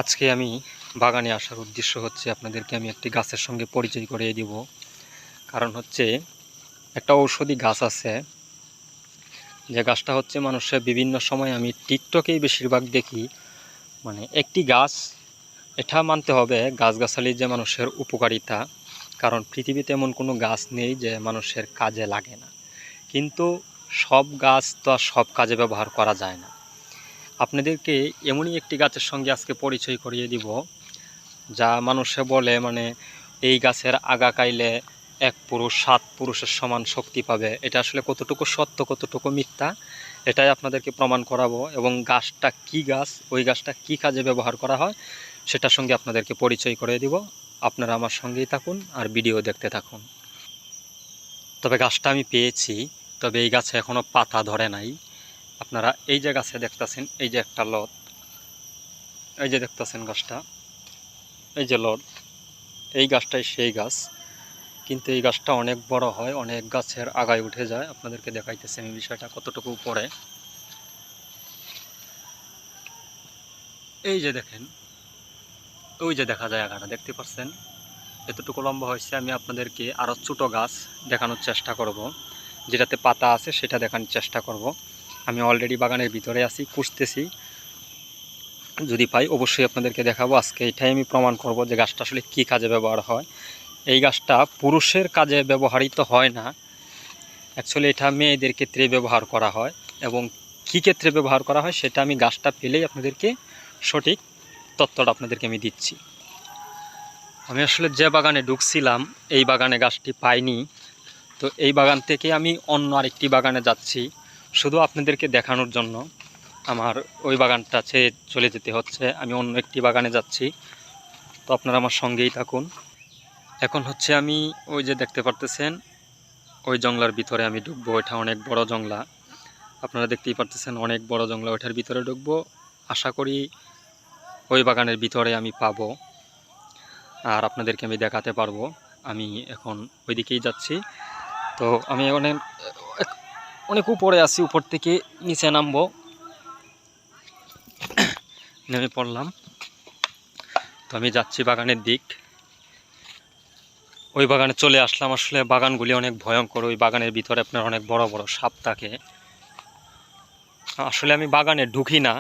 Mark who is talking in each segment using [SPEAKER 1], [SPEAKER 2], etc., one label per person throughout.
[SPEAKER 1] আজকে আমি বাগানে আসার উদ্দেশ্য হচ্ছে আপনাদেরকে আমি একটি গাছের সঙ্গে পরিচয় করিয়ে দিব। কারণ হচ্ছে একটা ঔষধি গাছ আছে, যে গাছটা হচ্ছে মানুষের বিভিন্ন সময় আমি টিকটকেই বেশিরভাগ দেখি। মানে একটি গাছ, এটা মানতে হবে গাছগাছালি যে মানুষের উপকারিতা, কারণ পৃথিবীতে এমন কোনো গাছ নেই যে মানুষের কাজে লাগে না। কিন্তু সব গাছ তো আর সব কাজে ব্যবহার করা যায় না। আপনাদেরকে এমনই একটি গাছের সঙ্গে আজকে পরিচয় করিয়ে দিব, যা মানুষে বলে মানে এই গাছের আগা কাইলে এক পুরুষ 7 পুরুষের সমান শক্তি পাবে। এটা আসলে কতটুকু সত্য কতটুকু মিথ্যা এটাই আপনাদেরকে প্রমাণ করাবো, এবং গাছটা কি গাছ, ওই গাছটা কি কাজে ব্যবহার করা হয় সেটার সঙ্গে আপনাদেরকে পরিচয় করে দিব। আপনারা আমার সঙ্গেই থাকুন আর ভিডিও দেখতে থাকুন। তবে গাছটা আমি পেয়েছি, তবে এই গাছে এখনও পাতা ধরে নাই। আপনারা এই যে গাছে দেখতেছেন, এই যে একটা লত, এই যে দেখতেছেন গাছটা, এই যে লত, এই গাছটাই সেই গাছ। কিন্তু এই গাছটা অনেক বড় হয়, অনেক গাছের আগায় উঠে যায়। আপনাদেরকে দেখাইতেছি আমি বিষয়টা কতটুকু উপরে। এই যে দেখেন, ওই যে দেখা যায় আগাটা, দেখতে পাচ্ছেন এতটুকু লম্বা হয়েছে। আমি আপনাদেরকে আরও ছোটো গাছ দেখানোর চেষ্টা করব, যেটাতে পাতা আছে সেটা দেখানোর চেষ্টা করব। আমি অলরেডি বাগানের ভিতরে আছি, খুঁজতেছি, যদি পাই অবশ্যই আপনাদেরকে দেখাবো। আজকে এটাই আমি প্রমাণ করব যে গাছটা আসলে কী কাজে ব্যবহার হয়। এই গাছটা পুরুষের কাজে ব্যবহৃত হয় না, অ্যাকচুয়ালি এটা মেয়েদের ক্ষেত্রে ব্যবহার করা হয়। এবং কী ক্ষেত্রে ব্যবহার করা হয় সেটা আমি গাছটা পেলেই আপনাদেরকে সঠিক তথ্যটা আপনাদেরকে আমি দিচ্ছি। আমি আসলে যে বাগানে ঢুকছিলাম এই বাগানে গাছটি পাইনি, তো এই বাগান থেকে আমি অন্য আরেকটি বাগানে যাচ্ছি শুধু আপনাদেরকে দেখানোর জন্য। আমার ওই বাগানটা ছেড়ে চলে যেতে হচ্ছে, আমি অন্য একটি বাগানে যাচ্ছি, তো আপনারা আমার সঙ্গেই থাকুন। এখন হচ্ছে আমি ওই যে দেখতে পারতেছেন ওই জংলার ভিতরে আমি ঢুকবো। এটা অনেক বড় জংলা, আপনারা দেখতেই পারতেছেন অনেক বড় জংলা। ওইটার ভিতরে ঢুকবো, আশা করি ওই বাগানের ভিতরে আমি পাবো আর আপনাদেরকে আমি দেখাতে পারবো। আমি এখন ওইদিকেই যাচ্ছি। তো আমি অনেক অনেক উপরে আছি, উপর থেকে নিচে নামবো, নেমে পড়লাম। তো আমি যাচ্ছি বাগানের দিক, ওই বাগানে চলে আসলাম। আসলে বাগানগুলি অনেক ভয়ঙ্কর, ওই বাগানের ভিতরে আপনার অনেক বড় বড় সাপ থাকে। আসলে আমি বাগানে ঢুকি না,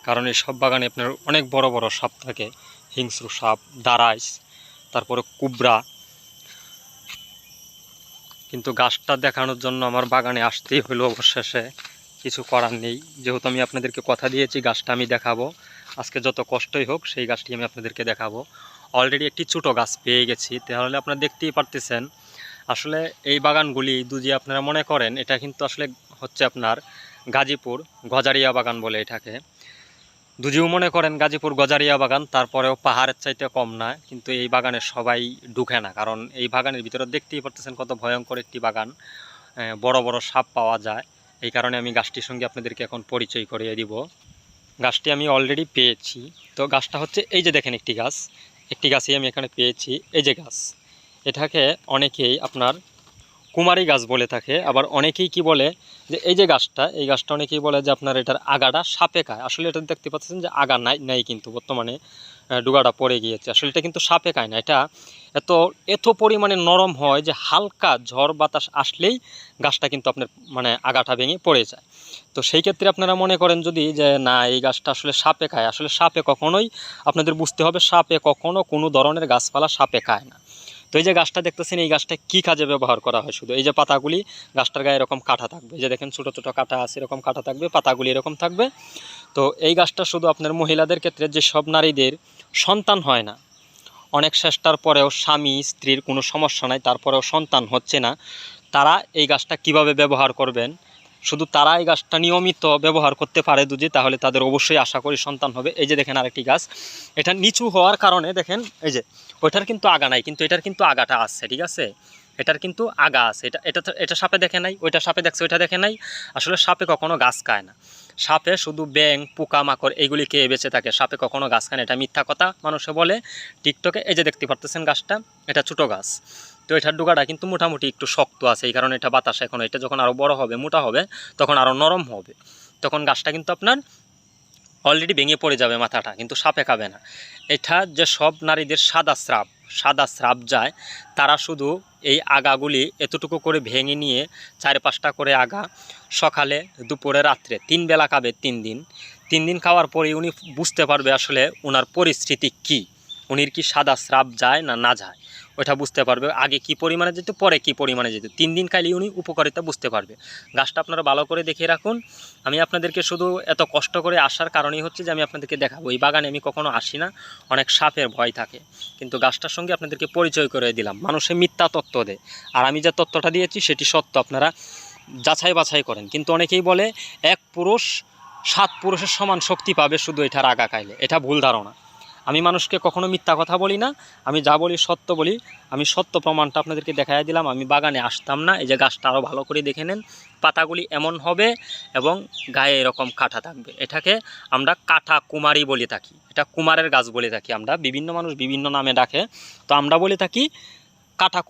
[SPEAKER 1] কারণ এই সব বাগানে আপনার অনেক বড় বড় সাপ থাকে, হিংস্র সাপ, দারাইস, তারপরে কুবরা। কিন্তু গাছটা দেখানোর জন্য আমার বাগানে আসতেই হলো অবশেষে, কিছু করার নেই। যেহেতু আমি আপনাদেরকে কথা দিয়েছি গাছটা আমি দেখাবো, আজকে যত কষ্টই হোক সেই গাছটি আমি আপনাদেরকে দেখাবো। অলরেডি একটি ছোটো গাছ পেয়ে গেছি, তাহলে আপনারা দেখতেই পারতেছেন। আসলে এই বাগানগুলি যদি আপনারা মনে করেন, এটা কিন্তু আসলে হচ্ছে আপনার গাজীপুর গজারিয়া বাগান বলে এটাকে। যদিও মনে করেন গাজীপুর গজারিয়া বাগান, তারপরেও পাহাড়ের চাইতে কম না। কিন্তু এই বাগানে সবাই ঢুকে না, কারণ এই বাগানের ভিতরে দেখতেই পারতেছেন কত ভয়ঙ্কর একটি বাগান, বড় বড় সাপ পাওয়া যায়। এই কারণে আমি গাছটির সঙ্গে আপনাদেরকে এখন পরিচয় করিয়ে দিব। গাছটি আমি অলরেডি পেয়েছি। তো গাছটা হচ্ছে এই যে দেখেন একটি গাছই আমি এখানে পেয়েছি। এই যে গাছ, এটাকে অনেকেই আপনার কুমারী গাছ বলে থাকে, আবার অনেকেই কি বলে যে এই যে গাছটা, এই গাছটা অনেকেই বলে যে আপনার এটার আগাটা সাপে খায়। আসলে এটা দেখতে পাচ্ছেন যে আগা নাই কিন্তু বর্তমানে ডুগাটা পড়ে গিয়েছে। আসলে এটা কিন্তু সাপে খায় না, এটা এত এত পরিমাণে নরম হয় যে হালকা ঝড় বাতাস আসলেই গাছটা কিন্তু আপনার মানে আগাটা ভেঙে পড়ে যায়। তো সেই ক্ষেত্রে আপনারা মনে করেন যদি যে না এই গাছটা আসলে সাপে খায়, আসলে সাপে কখনোই আপনাদের বুঝতে হবে, সাপে কখনো কোনো ধরনের গাছপালা সাপে খায় না। তো এই যে গাছটা দেখতেছেন, এই গাছটা কি কাজে ব্যবহার করা হয়, শুধু এই যে পাতাগুলি, গাছটার গায়ে এরকম কাঁটা থাকবে, এই যে দেখেন ছোটো ছোটো কাঁটা আছে, এরকম কাঁটা থাকবে, পাতাগুলি এরকম থাকবে। তো এই গাছটা শুধু আপনার মহিলাদের ক্ষেত্রে, যে সব নারীদের সন্তান হয় না, অনেক চেষ্টার পরেও স্বামী স্ত্রীর কোনো সমস্যা নাই, তারপরেও সন্তান হচ্ছে না, তারা এই গাছটা কিভাবে ব্যবহার করবেন, শুধু তারা এই গাছটা নিয়মিত ব্যবহার করতে পারে যদি, তাহলে তাদের অবশ্যই আশা করি সন্তান হবে। এই যে দেখেন আরেকটি গাছ, এটা নিচু হওয়ার কারণে দেখেন এই যে ওইটার কিন্তু আগা নাই, কিন্তু এটার কিন্তু আগাটা আছে, ঠিক আছে, এটার কিন্তু আগা আছে। এটা সাপে দেখে নাই, ওইটা সাপে দেখছে, ওইটা দেখে নাই। আসলে সাপে কখনো গাছ খায় না, সাপে শুধু ব্যাঙ পোকামাকড় এইগুলি খেয়ে বেঁচে থাকে, সাপে কখনো গাছ খায় না, এটা মিথ্যা কথা মানুষে বলে টিকটকে। এই যে দেখতে পারতেছেন গাছটা, এটা ছোটো গাছ, তো এটার ডুগাটা কিন্তু মোটামুটি একটু শক্ত আছে, এই কারণে এটা বাতাস, এখন এটা যখন আরও বড় হবে মোটা হবে তখন আরও নরম হবে, তখন গাছটা কিন্তু আপনার অলরেডি ভেঙে পড়ে যাবে মাথাটা, কিন্তু সাপে খাবে না। এটা যে সব নারীদের সাদা স্রাব যায়, তারা শুধু এই আগাগুলি এতটুকু করে ভেঙে নিয়ে 4-5টা করে আগা সকালে দুপুরে রাত্রে 3 বেলা খাবে 3 দিন খাওয়ার পরে উনি বুঝতে পারবে আসলে ওনার পরিস্থিতি কী, উনির কি সাদা স্রাব যায় না না যায়, ওইটা বুঝতে পারবে। আগে কি পরিমাণে যেত, পরে কি পরিমাণে যেত, 3 দিন খাইলে উনি উপকারিতা বুঝতে পারবে। গাছটা আপনারা ভালো করে দেখে রাখুন। আমি আপনাদেরকে শুধু এত কষ্ট করে আসার কারণই হচ্ছে যে আমি আপনাদেরকে দেখাবো। এই বাগানে আমি কখনো আসি না, অনেক সাপের ভয় থাকে, কিন্তু গাছটার সঙ্গে আপনাদেরকে পরিচয় করে দিলাম। মানুষে মিথ্যা তথ্য দেয়, আর আমি যে তথ্যটা দিয়েছি সেটি সত্য, আপনারা যাচাই বাছাই করেন। কিন্তু অনেকেই বলে 1 পুরুষ 7 পুরুষের সমান শক্তি পাবে শুধু এটার আগা খাইলে, এটা ভুল ধারণা। আমি মানুষকে কখনো মিথ্যা কথা বলি না, আমি যা বলি সত্য বলি। আমি সত্য প্রমাণটা আপনাদেরকে দেখাই দিলাম। আমি বাগানে আসতাম না। এই যে গাছটা আরও ভালো করে দেখে নেন, পাতাগুলি এমন হবে এবং গায়ে এরকম কাঁটা থাকবে। এটাকে আমরা কাঁটা কুমারী বলে থাকি, এটা কুমারের গাছ বলে থাকি আমরা, বিভিন্ন মানুষ বিভিন্ন নামে ডাকে, তো আমরা বলে থাকি কাঁটা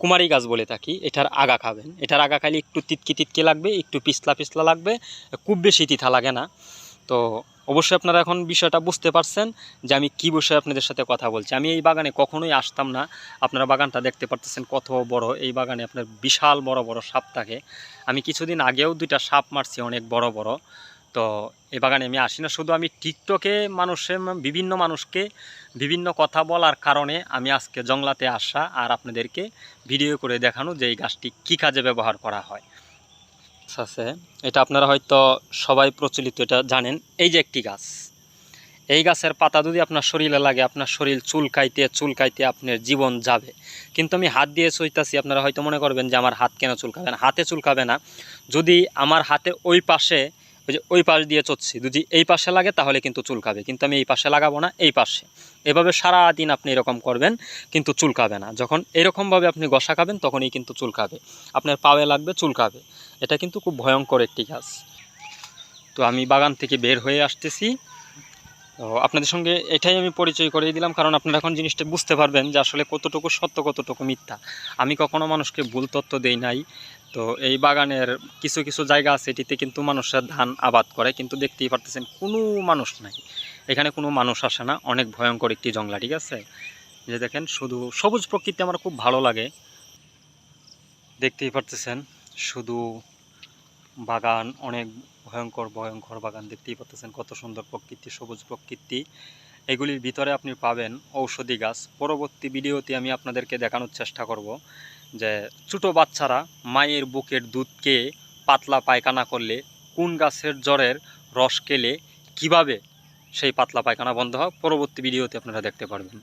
[SPEAKER 1] কুমারী গাছ বলে থাকি। এটার আগা খাবেন, এটার আগা খাইলে একটু তিতকি লাগবে, একটু পিছলা লাগবে, খুব বেশি তিতা লাগে না। তো অবশ্যই আপনারা এখন বিষয়টা বুঝতে পারছেন যে আমি কী বিষয়ে আপনাদের সাথে কথা বলছি। আমি এই বাগানে কখনোই আসতাম না। আপনারা বাগানটা দেখতে পারতেছেন কত বড়। এই বাগানে আপনার বিশাল বড় বড় সাপ থাকে। আমি কিছুদিন আগেও 2টা সাপ মারছি, অনেক বড় বড়। তো এই বাগানে আমি আসি না, শুধু আমি টিকটকে বিভিন্ন মানুষকে বিভিন্ন কথা বলার কারণে আমি আজকে জংলাতে আসা আর আপনাদেরকে ভিডিও করে দেখানো যে এই গাছটি কী কাজে ব্যবহার করা হয়। আছে, এটা আপনারা হয়তো সবাই প্রচলিত, এটা জানেন। এই যে একটি গাছ, এই গাছের পাতা যদি আপনার শরীরে লাগে, আপনার শরীর চুলকাইতে আপনার জীবন যাবে। কিন্তু আমি হাত দিয়ে চুইতাছি, আপনারা হয়তো মনে করবেন যে আমার হাত কেন চুলকাবে না। হাতে চুলকাবে না, যদি আমার হাতে ওই পাশে, ওই যে ওই পাশ দিয়ে চুচ্ছি, যদি এই পাশে লাগে তাহলে কিন্তু চুলকাবে। কিন্তু আমি এই পাশে লাগাবো না, এই পাশে। এভাবে সারাদিন আপনি এরকম করবেন, কিন্তু চুলকাবে না। যখন এরকমভাবে আপনি গসা খাবেন তখনই কিন্তু চুলকাবে, আপনার পায়ে লাগবে, চুলকাবে। এটা কিন্তু খুব ভয়ঙ্কর একটি গাছ। তো আমি বাগান থেকে বের হয়ে আসতেছি, তো আপনাদের সঙ্গে এটাই আমি পরিচয় করিয়ে দিলাম, কারণ আপনারা এখন জিনিসটা বুঝতে পারবেন যে আসলে কতটুকু সত্য কতটুকু মিথ্যা। আমি কখনো মানুষকে ভুল তথ্য দেই নাই। তো এই বাগানের কিছু কিছু জায়গা আছে, এটিতে কিন্তু মানুষরা ধান আবাদ করে, কিন্তু দেখতেই পারতেছেন কোনো মানুষ নাই, এখানে কোনো মানুষ আসে না। অনেক ভয়ঙ্কর একটি জংলা, ঠিক আছে। যে দেখেন শুধু সবুজ প্রকৃতি আমার খুব ভালো লাগে, দেখতেই পারতেছেন শুধু বাগান, অনেক ভয়ঙ্কর বাগান, দেখতেই পাচ্ছেন কত সুন্দর প্রকৃতি, সবুজ প্রকৃতি। এগুলির ভিতরে আপনি পাবেন ঔষধি গাছ। পরবর্তী ভিডিওতে আমি আপনাদেরকে দেখানোর চেষ্টা করব যে ছোটো বাচ্চারা মায়ের বুকের দুধকে পাতলা পায়খানা করলে, কোন গাছের জড়ের রস খেলে কিভাবে সেই পাতলা পায়খানা বন্ধ হয়, পরবর্তী ভিডিওতে আপনারা দেখতে পারবেন।